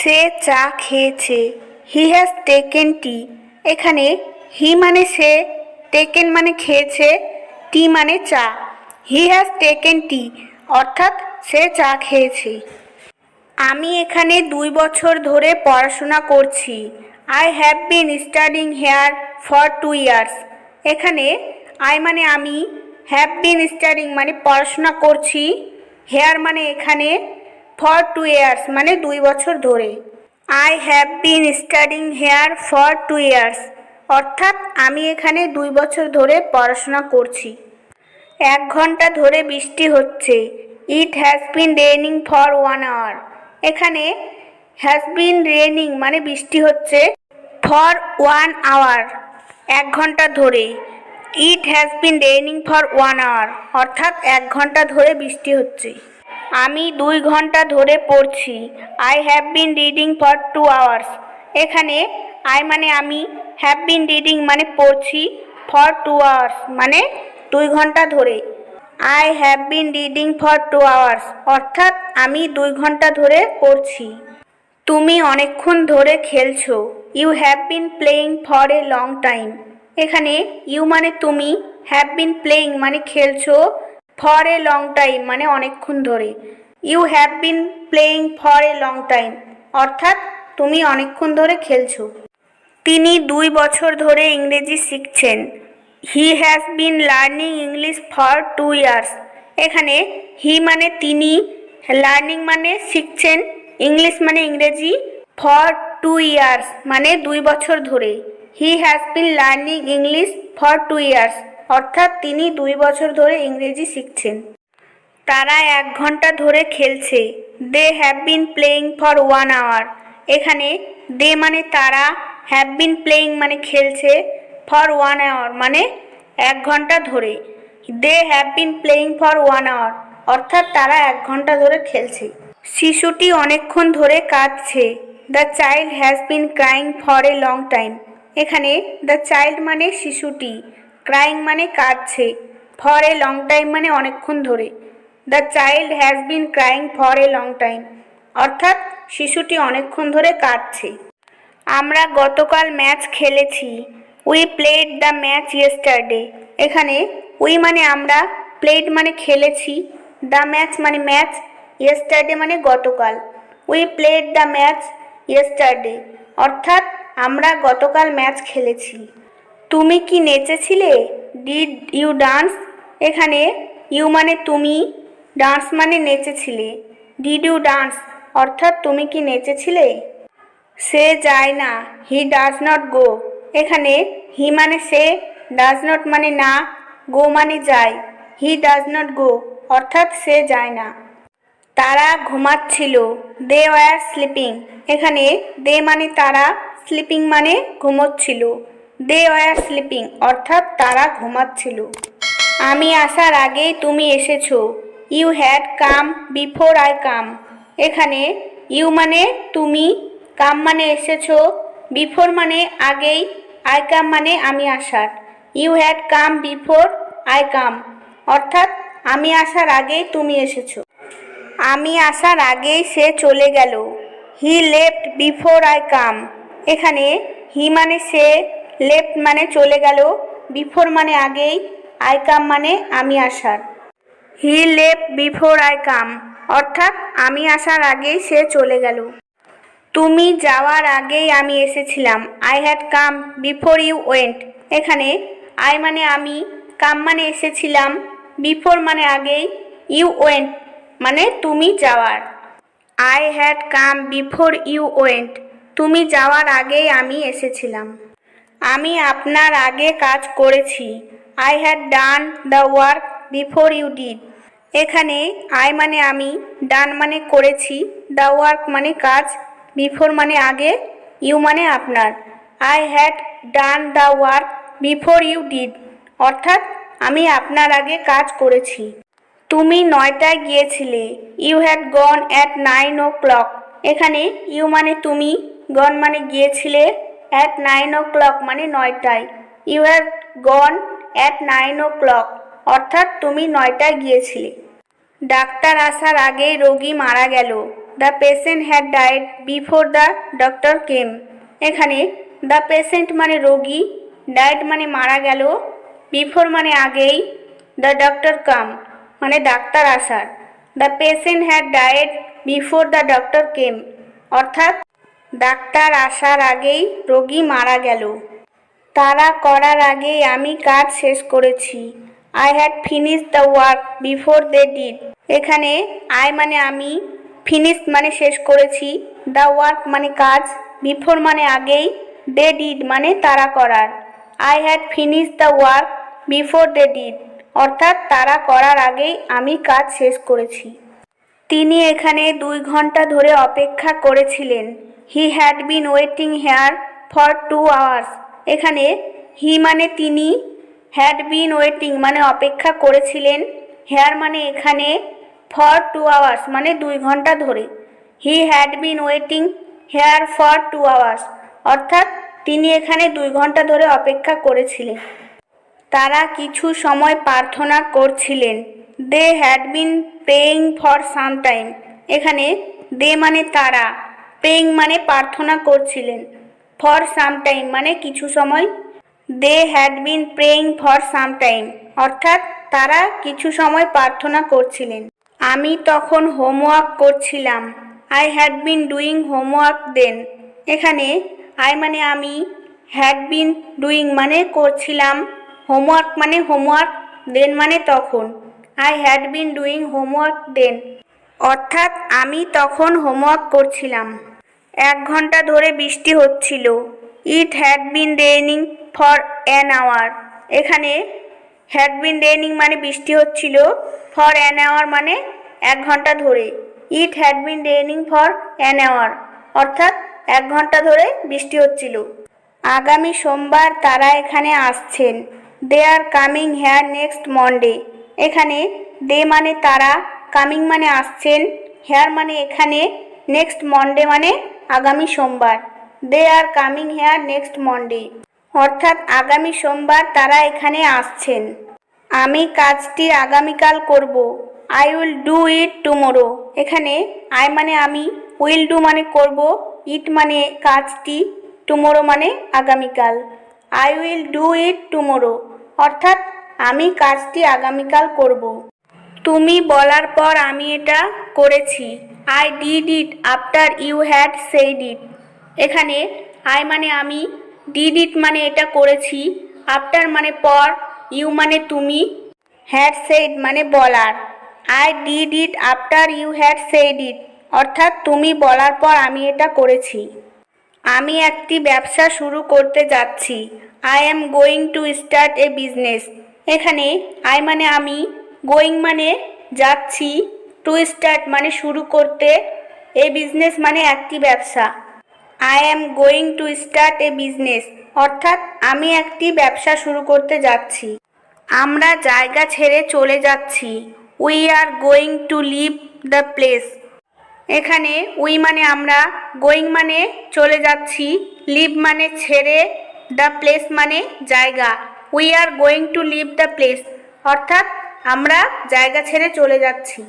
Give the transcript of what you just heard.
সে চা খেয়েছে। He has taken tea. এখানে হি মানে সে, টেকেন মানে খেয়েছে, টি মানে চা। হি হ্যাজ টেকেন টি অর্থাৎ সে চা খেয়েছে। আমি এখানে 2 বছর ধরে পড়াশোনা করছি। I have been studying here for 2 years. এখানে আই মানে আমি, হ্যাভ বিন স্টাডিং মানে পড়াশোনা করছি, হেয়ার মানে এখানে, ফর 2 ইয়ার্স মানে 2 বছর ধরে। I have been studying here for 2 years অর্থাৎ আমি এখানে 2 বছর ধরে পড়াশোনা করছি। 1 ঘন্টা ধরে বৃষ্টি হচ্ছে। It has been raining for 1 hour. এখানে হ্যাজ বিন রেইনিং মানে বৃষ্টি হচ্ছে, ফর 1 আওয়ার 1 ঘন্টা ধরে। It has been raining for 1 hour অর্থাৎ 1 ঘন্টা ধরে বৃষ্টি হচ্ছে। আমি 2 ঘন্টা ধরে পড়ছি। I have been reading for 2 hours. এখানে আই মানে আমি, হ্যাভ বিন রিডিং মানে পড়ছি, ফর 2 আওয়ার্স মানে 2 ঘন্টা ধরে। I have been reading for 2 hours অর্থাৎ আমি 2 ঘন্টা ধরে পড়ছি। তুমি অনেকক্ষণ ধরে খেলছো। You have been playing for a long time. এখানে ইউ মানে তুমি, হ্যাভ বিন প্লেয়িং মানে খেলছো, ফর এ লং টাইম মানে অনেকক্ষণ ধরে। You have been playing for a long time অর্থাৎ তুমি অনেকক্ষণ ধরে খেলছো। তিনি 2 বছর ধরে ইংরেজি শিখছেন। He has been learning English for 2 years. এখানে হি মানে তিনি, লার্নিং মানে শিখছেন, ইংলিশ মানে ইংরেজি, ফর 2 ইয়ার্স মানে 2 বছর ধরে। He has been learning English for 2 years অর্থাৎ তিনি 2 বছর ধরে ইংরেজি শিখছেন। তারা 1 ঘন্টা ধরে খেলছে। They have been playing for 1 hour. এখানে দে মানে তারা, হ্যাভ বিন প্লেয়িং মানে খেলছে, ফর 1 আওয়ার মানে 1 ঘন্টা ধরে। They have been playing for 1 hour অর্থাৎ তারা 1 ঘন্টা ধরে খেলছে। শিশুটি অনেকক্ষণ ধরে কাঁদছে। The child has been crying for a long time. এখানে দ্য চাইল্ড মানে শিশুটি, ক্রাইং মানে কাঁদছে, ফর এ লং টাইম মানে অনেকক্ষণ ধরে। The child has been crying for a long time অর্থাৎ শিশুটি অনেকক্ষণ ধরে কাঁদছে। আমরা গতকাল ম্যাচ খেলেছি। We played the match yesterday. এখানে উই মানে আমরা, প্লেড মানে খেলেছি, দ্য ম্যাচ মানে ম্যাচ, ইয়েস্টারডে মানে গতকাল। We played the match yesterday অর্থাৎ আমরা গতকাল ম্যাচ খেলেছি। তুমি কি নেচেছিলে? Did you dance. এখানে ইউ মানে তুমি, ডান্স মানে নেচেছিলে। ডিড ইউ ডান্স অর্থাৎ তুমি কি নেচেছিলে? সে যায় না। He does not go. এখানে হি মানে সে, ডাজ নট মানে না, গো মানে যায়। হি ডাজ নট গো অর্থাৎ সে যায় না। তারা ঘুমাচ্ছিল। They were sleeping. এখানে দে মানে তারা, স্লিপিং মানে ঘুমোচ্ছিল। দে ওয়্যার স্লিপিং অর্থাৎ তারা ঘুমাচ্ছিল। আমি আসার আগেই তুমি এসেছো। You had come before I come. এখানে ইউ মানে তুমি, কাম মানে এসেছো, বিফোর মানে আগেই, আই কাম মানে আমি আসার। You had come before I come অর্থাৎ আমি আসার আগেই তুমি এসেছো। আমি আসার আগেই সে চলে গেল। He left before I come. এখানে হি মানে সে, লেফট মানে চলে গেল, বিফোর মানে আগেই, আই কাম মানে আমি আসার। He left before I come অর্থাৎ আমি আসার আগেই সে চলে গেল। তুমি যাওয়ার আগেই আমি এসেছিলাম। I had come before you went. এখানে আই মানে আমি, কাম মানে এসেছিলাম, বিফোর মানে আগেই, ইউ ওয়েন্ট মানে তুমি যাওয়ার। I had come before you went তুমি যাওয়ার আগেই আমি এসেছিলাম। আমি আপনার আগে কাজ করেছি। I had done the work before you did. এখানে আই মানে আমি, ডান মানে করেছি, দ্য ওয়ার্ক মানে কাজ, বিফোর মানে আগে, ইউ মানে আপনার। I had done the work before you did অর্থাৎ আমি আপনার আগে কাজ করেছি। তুমি 9টায় গিয়েছিলে। You had gone at 9 o'clock। এখানে ইউ মানে তুমি, গন মানে গিয়েছিলে, অ্যাট 9 o'clock মানে 9টায়। You had gone at 9 o'clock অর্থাৎ তুমি 9টায় গিয়েছিলে। ডাক্তার আসার আগেই রোগী মারা গেল। The patient had died before the doctor came. এখানে দ্য পেশেন্ট মানে রোগী, ডায়েড মানে মারা গেল, বিফোর মানে আগেই, দ্য ডক্টর কাম মানে ডাক্তার আসার। The patient had died before the doctor came অর্থাৎ ডাক্তার আসার আগেই রোগী মারা গেল। তারা করার আগেই আমি কাজ শেষ করেছি। I had finish the work before they did. এখানে আই মানে আমি, ফিনিশ মানে শেষ করেছি, দ্য ওয়ার্ক মানে কাজ, বিফোর মানে আগেই, দে ডিড মানে তারা করার। I had finish the work before they did অর্থাৎ তারা করার আগেই আমি কাজ শেষ করেছি। তিনি এখানে 2 ঘন্টা ধরে অপেক্ষা করেছিলেন। He had been waiting here for 2 hours. এখানে হি মানে তিনি, হ্যাড বিন ওয়েটিং মানে অপেক্ষা করেছিলেন, হেয়ার মানে এখানে, ফর 2 আওয়ার্স মানে 2 ঘন্টা ধরে। He had been waiting here for 2 hours অর্থাৎ তিনি এখানে 2 ঘন্টা ধরে অপেক্ষা করেছিলেন। তারা কিছু সময় প্রার্থনা করছিলেন। They had been praying for some time. এখানে দে মানে তারা, প্রেয়িং মানে প্রার্থনা করছিলেন, ফর সাম টাইম মানে কিছু সময়। They had been praying for some time অর্থাৎ তারা কিছু সময় প্রার্থনা করছিলেন। আমি তখন হোমওয়ার্ক করছিলাম। I had been doing homework then. এখানে আই মানে আমি, হ্যাড বিন ডুইং মানে করছিলাম, হোমওয়ার্ক মানে হোমওয়ার্ক, দেন মানে তখন। I had been doing homework then অর্থাৎ আমি তখন হোমওয়ার্ক করছিলাম। 1 ঘন্টা ধরে বৃষ্টি হচ্ছিল। It had been raining for an hour. এখানে হ্যাড বিন রেইনিং মানে বৃষ্টি হচ্ছিল, ফর অ্যান আওয়ার মানে 1 ঘন্টা ধরে। It had been raining for an hour অর্থাৎ 1 ঘন্টা ধরে বৃষ্টি হচ্ছিল। আগামী সোমবার তারা এখানে আসছেন। They are coming here next Monday. এখানে দে মানে তারা, কামিং মানে আসছেন, হেয়ার মানে এখানে, নেক্সট মন্ডে মানে আগামী সোমবার। They are coming here next Monday অর্থাৎ আগামী সোমবার তারা এখানে আসছেন। আমি কাজটি আগামীকাল করব। I will do it tomorrow. এখানে আই মানে আমি, উইল ডু মানে করব, ইট মানে কাজটি, টুমোরো মানে আগামীকাল। I will do it tomorrow অর্থাৎ আমি কাজটি আগামীকাল করব। তুমি বলার পর আমি এটা করেছি। I did it after you had said it. এখানে আই মানে আমি, ডিড ইট মানে এটা করেছি, আফটার মানে পর, ইউ মানে তুমি, হ্যাড সেইড মানে বলার। I did it after you had said it অর্থাৎ তুমি বলার পর আমি এটা করেছি। আমি একটি ব্যবসা শুরু করতে যাচ্ছি। I am going to start A business. এখানে আই মানে আমি, গোয়িং মানে যাচ্ছি, টু স্টার্ট মানে শুরু করতে, এ বিজনেস মানে একটি ব্যবসা। I am going to start A business অর্থাৎ আমি একটি ব্যবসা শুরু করতে যাচ্ছি। আমরা জায়গা ছেড়ে চলে যাচ্ছি। We are going to leave the place. এখানে উই মানে আমরা, গোয়িং মানে চলে যাচ্ছি, লিভ মানে ছেড়ে, দ্য প্লেস মানে জায়গা। We are going to leave the place অর্থাৎ আমরা জায়গা ছেড়ে চলে যাচ্ছি।